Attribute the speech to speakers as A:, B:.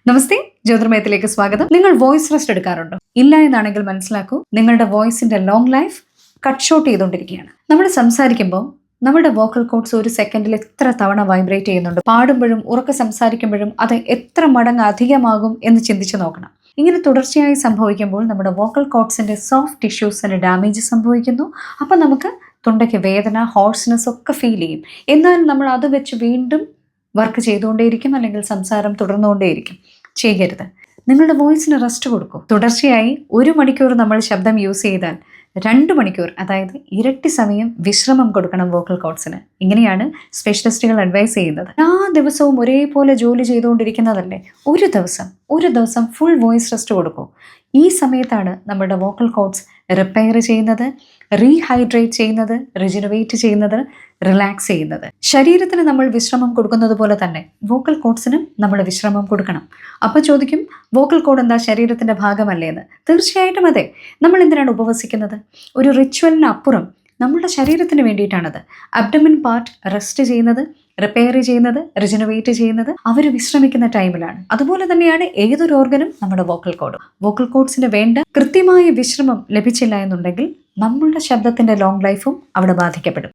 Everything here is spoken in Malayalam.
A: നമസ്തേ, ജ്യോതിർമയത്തിലേക്ക് സ്വാഗതം. നിങ്ങൾ വോയിസ് റെസ്റ്റ് എടുക്കാറുണ്ടോ? ഇല്ല എന്നാണെങ്കിൽ മനസ്സിലാക്കൂ, നിങ്ങളുടെ വോയിസിന്റെ ലോങ് ലൈഫ് കട്ട് ഷോട്ട് ചെയ്തുകൊണ്ടിരിക്കുകയാണ്. നമ്മൾ സംസാരിക്കുമ്പോൾ നമ്മുടെ വോക്കൽ കോഡ്സ് ഒരു സെക്കൻഡിൽ എത്ര തവണ വൈബ്രേറ്റ് ചെയ്യുന്നുണ്ട്. പാടുമ്പോഴും ഉറക്കെ സംസാരിക്കുമ്പോഴും അത് എത്ര മടങ്ങ് അധികമാകും എന്ന് ചിന്തിച്ചു നോക്കണം. ഇങ്ങനെ തുടർച്ചയായി സംഭവിക്കുമ്പോൾ നമ്മുടെ വോക്കൽ കോഡ്സിന്റെ സോഫ്റ്റ് ടിഷ്യൂസിന് ഡാമേജ് സംഭവിക്കുന്നു. അപ്പം നമുക്ക് തൊണ്ടയ്ക്ക് വേദന, ഹോഴ്സ്നെസ് ഒക്കെ ഫീൽ ചെയ്യും. എന്നാൽ നമ്മൾ അത് വെച്ച് വീണ്ടും വർക്ക് ചെയ്തുകൊണ്ടേയിരിക്കും, അല്ലെങ്കിൽ സംസാരം തുടർന്നുകൊണ്ടേയിരിക്കും. ചെയ്യരുത്. നിങ്ങളുടെ വോയിസിന് റെസ്റ്റ് കൊടുക്കൂ. തുടർച്ചയായി 1 മണിക്കൂർ നമ്മൾ ശബ്ദം യൂസ് ചെയ്താൽ 2 മണിക്കൂർ, അതായത് ഇരട്ടി സമയം വിശ്രമം കൊടുക്കണം വോക്കൽ കോഡ്സിന്. ഇങ്ങനെയാണ് സ്പെഷ്യലിസ്റ്റുകൾ അഡ്വൈസ് ചെയ്യുന്നത്. എല്ലാ ദിവസവും ഒരേപോലെ ജോലി ചെയ്തുകൊണ്ടിരിക്കുന്നതല്ലേ, ഒരു ദിവസം ഫുൾ വോയിസ് റെസ്റ്റ് കൊടുക്കൂ. ഈ സമയത്താണ് നമ്മുടെ വോക്കൽ കോഡ്സ് റിപ്പയർ ചെയ്യുന്നത്, റീഹൈഡ്രേറ്റ് ചെയ്യുന്നത്, റിജനുവേറ്റ് ചെയ്യുന്നത്, റിലാക്സ് ചെയ്യുന്നത്. ശരീരത്തിന് നമ്മൾ വിശ്രമം കൊടുക്കുന്നത് പോലെ തന്നെ വോക്കൽ കോഡ്സിനും നമ്മൾ വിശ്രമം കൊടുക്കണം. അപ്പോൾ ചോദിക്കും, വോക്കൽ കോഡ് എന്താ ശരീരത്തിൻ്റെ ഭാഗമല്ലേ എന്ന്? തീർച്ചയായിട്ടും അതെ. നമ്മൾ എന്തിനാണ് ഉപവസിക്കുന്നത്? ഒരു റിച്വലിന് അപ്പുറം നമ്മുടെ ശരീരത്തിന് വേണ്ടിയിട്ടാണത്. അബ്ഡമിൻ പാർട്ട് റെസ്റ്റ് ചെയ്യുന്നത്, റിപ്പയർ ചെയ്യുന്നത്, റിജനുവേറ്റ് ചെയ്യുന്നത് അവർ വിശ്രമിക്കുന്ന ടൈമിലാണ്. അതുപോലെ തന്നെയാണ് ഏതൊരു ഓർഗനും നമ്മുടെ വോക്കൽ കോഡും. വോക്കൽ കോഡ്സിന് വേണ്ട കൃത്യമായ വിശ്രമം ലഭിച്ചില്ല എന്നുണ്ടെങ്കിൽ നമ്മളുടെ ശബ്ദത്തിന്റെ ലോങ് ലൈഫും അവിടെ ബാധിക്കപ്പെടും.